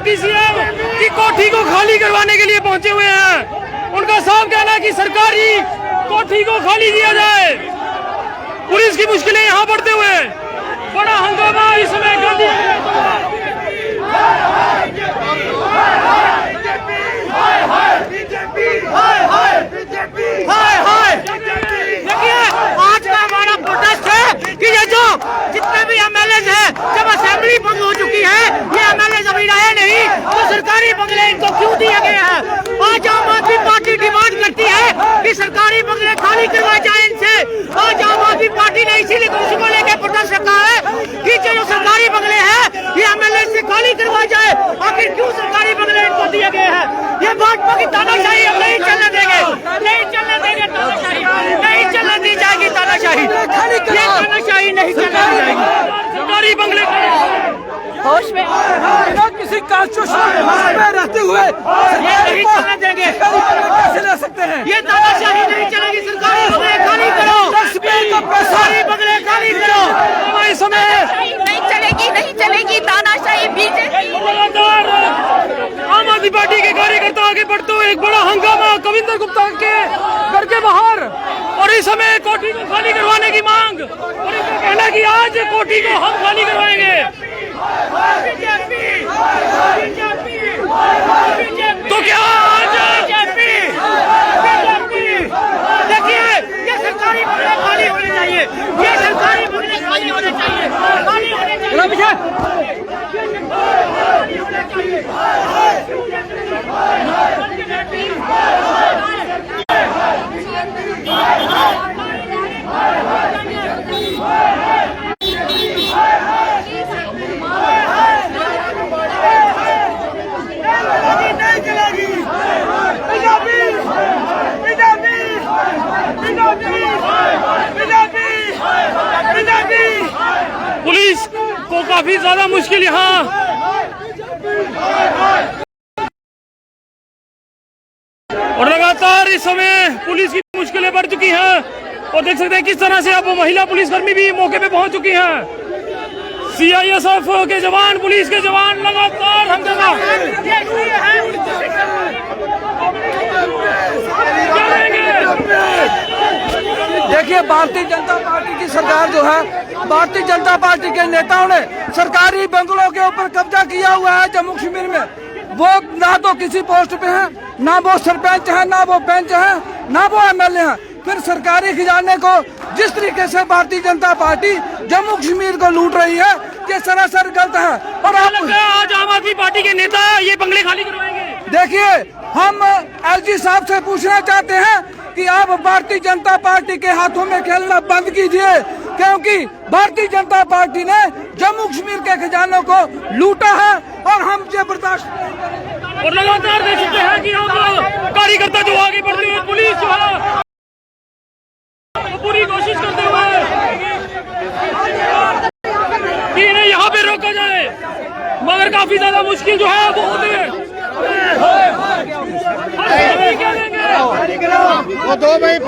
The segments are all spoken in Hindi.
डिप्टी सीएम की कोठी को खाली करवाने के लिए पहुंचे हुए हैं। उनका साफ कहना है कि सरकारी कोठी को खाली किया जाए। पुलिस की मुश्किलें यहाँ बढ़ते हुए बड़ा हंगामा इस समय गांधी देखिए आज का हमारा प्रोटेस्ट है कि ये जो जितने भी एमएलए हैं, जब असेंबली बंद हो चुकी है, ये एमएलए अभी रहे नहीं तो सरकारी बंगले इनको क्यों दिए गए हैं। आज आम आदमी पार्टी डिमांड करती है कि सरकारी बंगले खाली करवाए जाए इनसे। आज आम आदमी पार्टी ने इसीलिए को लेकर प्रोटेस्ट रखा है कि जो सरकारी बंगले हैं ये एमएलए से खाली करवाए जाए। आखिर क्यों सरकारी बंगले इनको दिए गए हैं? ये भाजपा की तानाशाही हम नहीं चलने देंगे, नहीं चलने देंगे तानाशाही, नहीं चलने दी जाएगी तानाशाही, ये तानाशाही नहीं चलने दी जाएगी। सरकारी बंगले होश में किसी कॉन्स्टिट्यूशन में रहते हुए ये नहीं चलने देंगे। कैसे ले सकते हैं? ये तानाशाही नहीं चलेगी। सरकारी बंगले खाली करो, सरकारी बंगले खाली करो। इस समय नहीं चलेगी, नहीं चलेगी तानाशाही। बीजेपी लगातार आम आदमी पार्टी के कार्यकर्ता आगे बढ़ते हुए एक बड़ा हंगामा कविंदर गुप्ता के घर के बाहर, और इस समय कोठी को खाली करवाने की मांग, और इनका कहना कि आज कोठी को हम खाली करवाएंगे। तो क्या आज देखिए ये सरकारी बंगले खाली होने चाहिए, ये सरकारी बंगले खाली होने चाहिए, खाली होने पुलिस को काफी ज्यादा मुश्किल यहाँ और लगातार इस समय पुलिस की मुश्किलें बढ़ चुकी हैं। और देख सकते हैं किस तरह से अब महिला पुलिसकर्मी भी मौके पे पहुंच चुकी हैं। सीआईएसएफ के जवान, पुलिस के जवान लगातार हंगामा। देखिए भारतीय जनता पार्टी की सरकार जो है, भारतीय जनता पार्टी के नेताओं ने सरकारी बंगलों के ऊपर कब्जा किया हुआ है जम्मू कश्मीर में। वो ना तो किसी पोस्ट पे है, ना वो सरपंच है, ना वो बेंच है, ना वो एमएलए है। फिर सरकारी खजाने को जिस तरीके से भारतीय जनता पार्टी जम्मू कश्मीर को लूट रही है, ये सरासर गलत है। और आज आम आदमी पार्टी के नेता ये बंगले खाली करवाएंगे। देखिए हम एलजी साहब से पूछना चाहते हैं कि आप भारतीय जनता पार्टी के हाथों में खेलना बंद कीजिए, क्योंकि भारतीय जनता पार्टी ने जम्मू कश्मीर के खजानों को लूटा है और हम ये बर्दाश्त। और लगातार देख सकते हैं कि हम कार्यकर्ता जो आगे बढ़ते हुए, पुलिस जो है पूरी कोशिश करते हुए कि इन्हें यहाँ पे रोका जाए, मगर काफी ज्यादा मुश्किल जो है वो होती है। वो दो भाई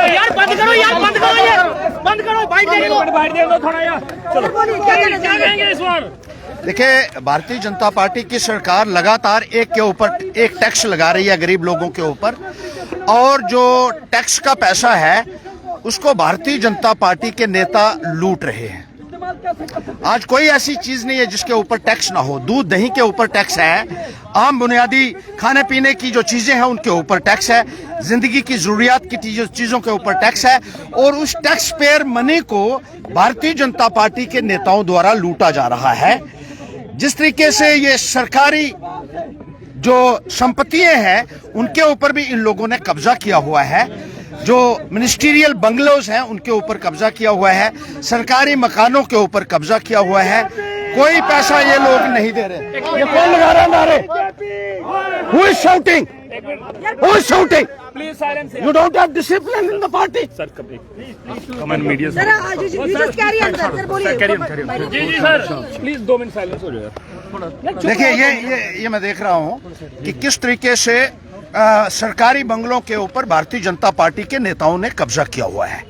यार बंद करो, यार बंद करो, यार बंद करो, बाइट दे दो थोड़ा यार। चलो क्या कहेंगे इस बार? देखिए भारतीय जनता पार्टी की सरकार लगातार एक के ऊपर एक टैक्स लगा रही है गरीब लोगों के ऊपर, और जो टैक्स का पैसा है उसको भारतीय जनता पार्टी के नेता लूट रहे हैं। आज कोई ऐसी चीज नहीं है जिसके ऊपर टैक्स ना हो। दूध दही के ऊपर टैक्स है, आम बुनियादी खाने पीने की जो चीजें हैं उनके ऊपर टैक्स है, जिंदगी की जरूरियात की चीजों के ऊपर टैक्स है, और उस टैक्स पेयर मनी को भारतीय जनता पार्टी के नेताओं द्वारा लूटा जा रहा है। जिस तरीके से ये सरकारी जो संपत्तियां हैं उनके ऊपर भी इन लोगों ने कब्जा किया हुआ है, जो मिनिस्ट्रियल बंगलोज हैं उनके ऊपर कब्जा किया हुआ है, सरकारी मकानों के ऊपर कब्जा किया हुआ है। कोई पैसा ये लोग नहीं दे रहे। ये कौन लगा रहा है नारे? Who is shouting? Who is shouting? Please silence. You don't have discipline in the party. Sir, come on media. Sir just carry on sir बोलिए जी जी सर, प्लीज 2 मिनट साइलेंस हो जाए। देखिए ये मैं देख रहा हूं कि किस तरीके से सरकारी बंगलों के ऊपर भारतीय जनता पार्टी के नेताओं ने कब्जा किया हुआ है।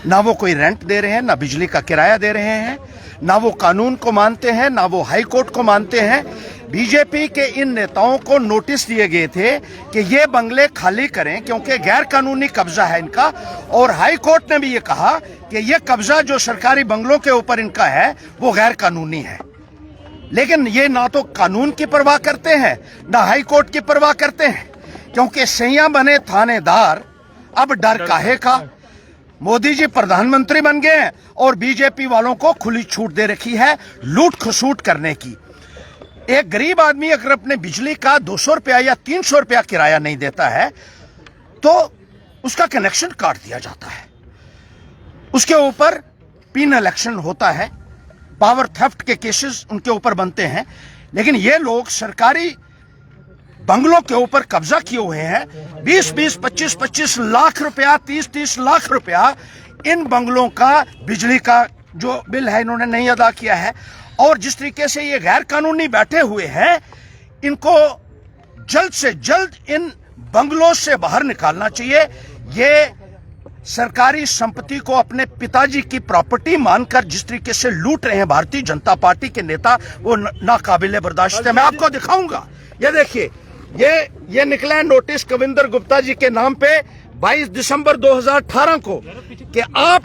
ना वो कोई रेंट दे रहे हैं, ना बिजली का किराया दे रहे हैं, ना वो कानून को मानते हैं, ना वो हाई कोर्ट को मानते हैं। बीजेपी के इन नेताओं को नोटिस दिए गए थे कि ये बंगले खाली करें क्योंकि गैर कानूनी कब्जा है इनका, और हाई कोर्ट ने भी ये कहा कि ये कब्जा जो सरकारी बंगलों के ऊपर इनका है वो गैर कानूनी है। लेकिन ये ना तो कानून की परवाह करते हैं, ना हाई कोर्ट की परवाह करते हैं, क्योंकि सैया बने थानेदार, अब डर काहे का। मोदी जी प्रधानमंत्री बन गए हैं और बीजेपी वालों को खुली छूट दे रखी है लूट खसूट करने की। एक गरीब आदमी अगर अपने बिजली का 200 रुपया या 300 रुपया किराया नहीं देता है तो उसका कनेक्शन काट दिया जाता है, उसके ऊपर पीनल एक्शन होता है, पावर थेफ्ट के केसेस उनके ऊपर बनते हैं। लेकिन ये लोग सरकारी बंगलों के ऊपर कब्जा किए हुए हैं। 20-20, 25-25 लाख रुपया, 30-30 लाख रुपया इन बंगलों का बिजली का जो बिल है इन्होंने नहीं अदा किया है। और जिस तरीके से ये गैर कानूनी बैठे हुए हैं, इनको जल्द से जल्द इन बंगलों से बाहर निकालना चाहिए। ये सरकारी संपत्ति को अपने पिताजी की प्रॉपर्टी मानकर जिस तरीके से लूट रहे हैं भारतीय जनता पार्टी के नेता, वो नाकाबिले बर्दाश्त है। मैं आपको दिखाऊंगा, ये देखिए, ये निकला है नोटिस कविंदर गुप्ता जी के नाम पे 22 दिसंबर 2018 को कि आप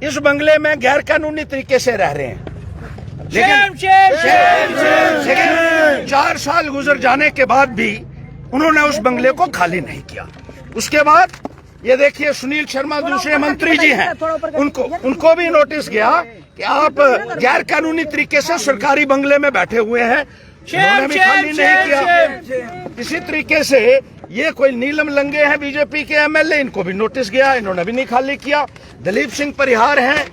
इस बंगले में गैर कानूनी तरीके से रह रहे हैं। लेकिन 4 साल गुजर जाने के बाद भी उन्होंने उस बंगले को खाली नहीं किया। उसके बाद ये देखिए, सुनील शर्मा दूसरे मंत्री जी हैं, उनको भी नोटिस गया कि आप गैर कानूनी तरीके से सरकारी बंगले में बैठे हुए हैं, उन्होंने भी खाली नहीं किया। इसी तरीके से ये कोई नीलम लंगे हैं बीजेपी के एमएलए, इनको भी नोटिस गया, इन्होंने भी नहीं खाली किया। दलीप सिंह परिहार हैं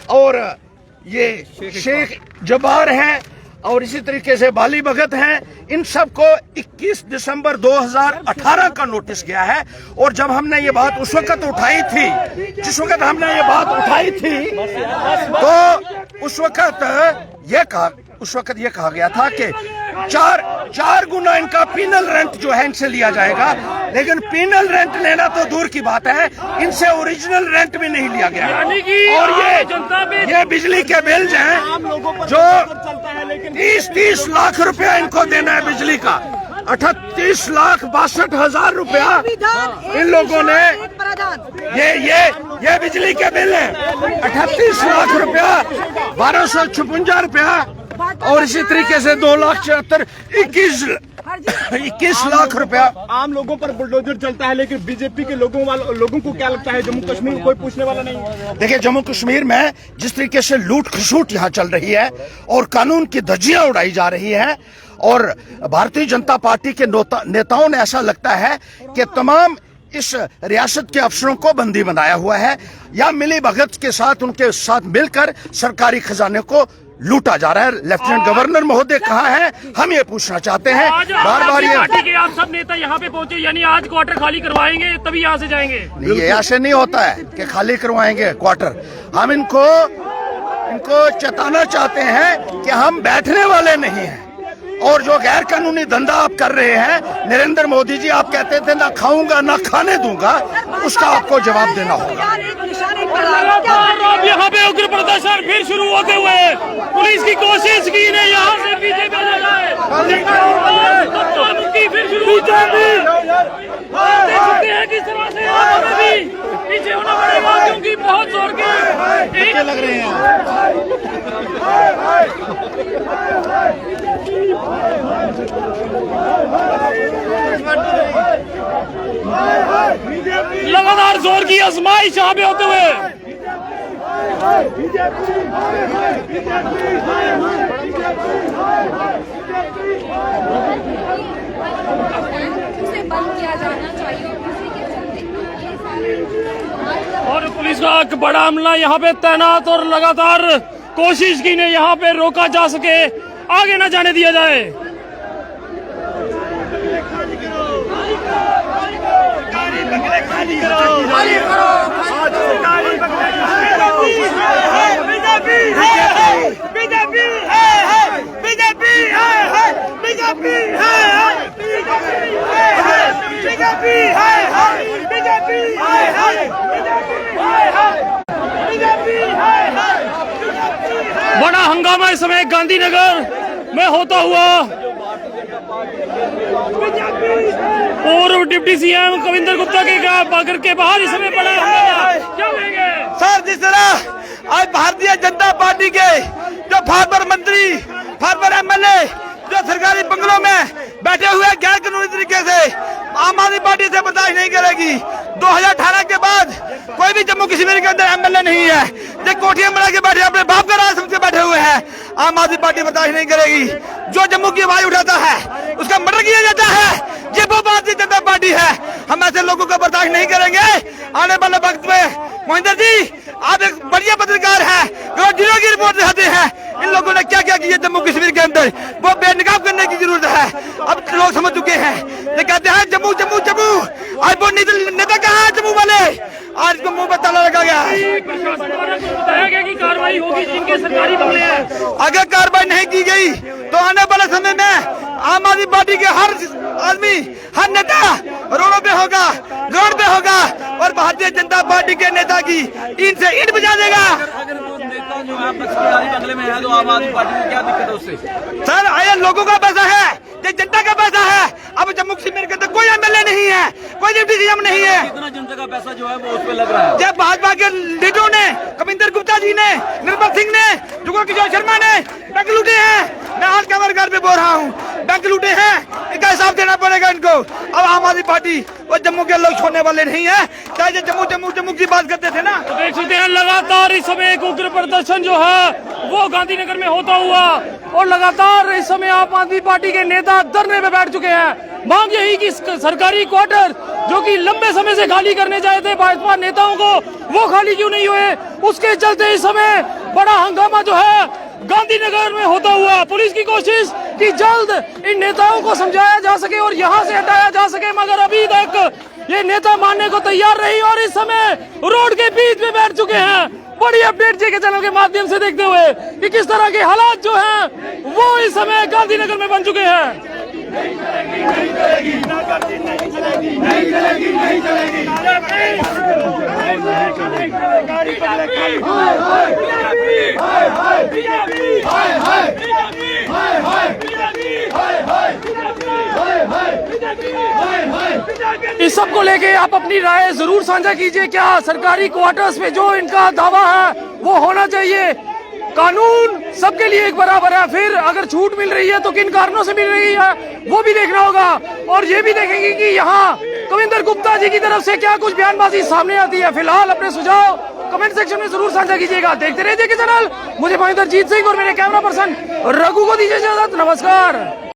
और ये शेख जब्बार हैं और इसी तरीके से बाली भगत हैं। इन सबको 21 दिसंबर 2018 का नोटिस गया है। और जब हमने ये बात उस वक्त उठाई थी, जिस वक्त हमने ये बात उठाई थी, तो उस वक्त ये कहा गया था कि 4 गुना इनका पीनल रेंट जो है इनसे लिया जाएगा। लेकिन पीनल रेंट लेना तो दूर की बात है, इनसे ओरिजिनल रेंट भी नहीं लिया गया। और ये बिजली के बिल हैं जो 30 लाख रुपया इनको देना है बिजली का, 38,62,000 रुपया इन लोगों ने, ये बिजली के बिल है, 38 लाख रुपया, 1256 रुपया, और इसी तरीके से 2,74,000, 21 लाख रुपया। आम लोगों पर बुलडोजर चलता है, लेकिन बीजेपी के लोगों को क्या लगता है, जम्मू कश्मीर कोई पूछने वाला नहीं। देखिए, जम्मू कश्मीर में जिस तरीके से लूट खसूट यहाँ चल रही है और कानून की धज्जियां उड़ाई जा रही है, और भारतीय जनता पार्टी के नेताओं ने ऐसा लगता है कि तमाम इस रियासत के अफसरों को बंदी बनाया हुआ है, या मिली भगत के साथ उनके साथ मिलकर सरकारी खजाने को लूटा जा रहा है। लेफ्टिनेंट गवर्नर महोदय कहाँ हैं, हम ये पूछना चाहते हैं बार बार। ये आप सब नेता यहाँ पे पहुंचे, यानी आज क्वार्टर खाली करवाएंगे तभी यहाँ से जाएंगे? नहीं, ये ऐसे नहीं होता है कि खाली करवाएंगे क्वार्टर। हम इनको चेताना चाहते हैं कि हम बैठने वाले नहीं हैं, और जो गैर कानूनी धंधा आप कर रहे हैं, नरेंद्र मोदी जी आप कहते थे ना खाऊंगा ना खाने दूंगा, उसका आपको जवाब देना होगा। अब यहाँ पे उग्र प्रदर्शन फिर शुरू होते हुए पुलिस की कोशिश की ने यहाँ से पीछे भेजा जाए, फिर शुरू देख सकते हैं किस तरह से हमें भी पीछे होना पड़ेगा, क्योंकि बहुत जोर के लग रहे हैं। लगातार जोर की आजमाइश यहाँ पे होते हुए और पुलिस का एक बड़ा अमला यहाँ पे तैनात, और लगातार कोशिश की ने यहाँ पे रोका जा सके, आगे न जाने दिया जाए। हंगामा इस समय गांधीनगर में होता हुआ और डिप्टी सीएम कविंदर गुप्ता के घर के बाहर इस समय बड़ा हंगामा क्या कहेंगे सर, जिस तरह आज भारतीय जनता पार्टी के जो फार्मर मंत्री, फार्मर एमएलए जो सरकारी बंगलों में बैठे हुए गैर कानूनी तरीके से आम आदमी पार्टी से बर्दाश्त नहीं करेगी। 2018 के बाद कोई भी जम्मू कश्मीर के अंदर एमएलए नहीं है। ये कोठियां बना के बैठे, अपने बाप का राज समझ के बैठे हुए हैं। आम आदमी पार्टी बर्दाश्त नहीं करेगी। जो जम्मू की आवाज उठाता है उसका मर्डर किया जाता है। ये वो भारतीय जनता पार्टी है। हम ऐसे लोगों को बर्दाश्त नहीं करेंगे। आने वाले वक्त में मोहिंदर जी, आप एक बढ़िया पत्रकार हैं, जिलों की रिपोर्ट दिखाते हैं। इन लोगों ने क्या क्या किया जम्मू कश्मीर के अंदर, वो बेनकाब करने की जरूरत है। अब लोग समझ चुके हैं। ये कहते हैं जम्मू जम्मू जम्मू। आज वो नेता कहाँ है जम्मू वाले? आज को मुंह पर ताला लगा गया है। प्रशासन द्वारा कुछ बताया गया कि कार्रवाई होगी जिनके सरकारी बंगले हैं। अगर कार्रवाई नहीं की गई तो आने वाले समय में आम आदमी पार्टी के हर आदमी, हर नेता रोडों पे होगा, रोड पे होगा और भारतीय जनता पार्टी के नेता की ईंट से ईंट बजा देगा। अगर वो नेता जो है आपका सरकारी बंगले में है तो आम आदमी पार्टी को क्या दिक्कत है उससे? सर, ये लोगों का पैसा है, ये जनता का पैसा है। अब जम्मू कश्मीर के अंदर कोई एमएलए नहीं है, कोई डिप्टी सीएम नहीं है। कितना जनता का पैसा जो है वो उस पे लग रहा है। जब भाजपा के लीडरों ने, कविंदर गुप्ता जी ने, निर्मल सिंह ने, जुगल किशोर शर्मा ने बैंक लूटे हैं। मैं आज कमर घर पे बोल रहा हूँ, बैंक लूटे हैं, इनका हिसाब देना पड़ेगा इनको। अब आम आदमी पार्टी और जम्मू के लोग छोड़ने वाले नहीं है। चाहे ये जम्मू जम्मू जम्मू की बात करते थे ना। देख सकते हैं लगातार इस समय एक उग्र प्रदर्शन जो है वो गांधीनगर में होता हुआ और लगातार इस समय आम आदमी पार्टी के नेता धरने में बैठ चुके हैं। मांग यही कि सरकारी क्वार्टर जो कि लंबे समय से खाली करने चाहे थे भाजपा नेताओं को, वो खाली क्यों नहीं हुए। उसके चलते इस समय बड़ा हंगामा जो है गांधीनगर में होता हुआ। पुलिस की कोशिश कि जल्द इन नेताओं को समझाया जा सके और यहाँ से हटाया जा सके, मगर अभी तक ये नेता मानने को तैयार नहीं और इस समय रोड के बीच में बैठ चुके हैं। बड़ी अपडेट जी के चैनल के माध्यम से देखते हुए कि किस तरह के हालात जो हैं वो इस समय गांधीनगर में बन चुके हैं। इस सब को लेके आप अपनी राय जरूर साझा कीजिए। क्या सरकारी क्वार्टर्स में जो इनका दावा है वो होना चाहिए? कानून सबके लिए एक बराबर है, फिर अगर छूट मिल रही है तो किन कारणों से मिल रही है वो भी देखना होगा। और ये भी देखेंगे कि यहाँ कविंदर गुप्ता जी की तरफ से क्या कुछ बयानबाजी सामने आती है। फिलहाल अपने सुझाव कमेंट सेक्शन में जरूर साझा कीजिएगा। देखते रहिए के चैनल। मुझे मोहिंदर जीत सिंह और मेरे कैमरा पर्सन रघु को दीजिए इजाजत। नमस्कार।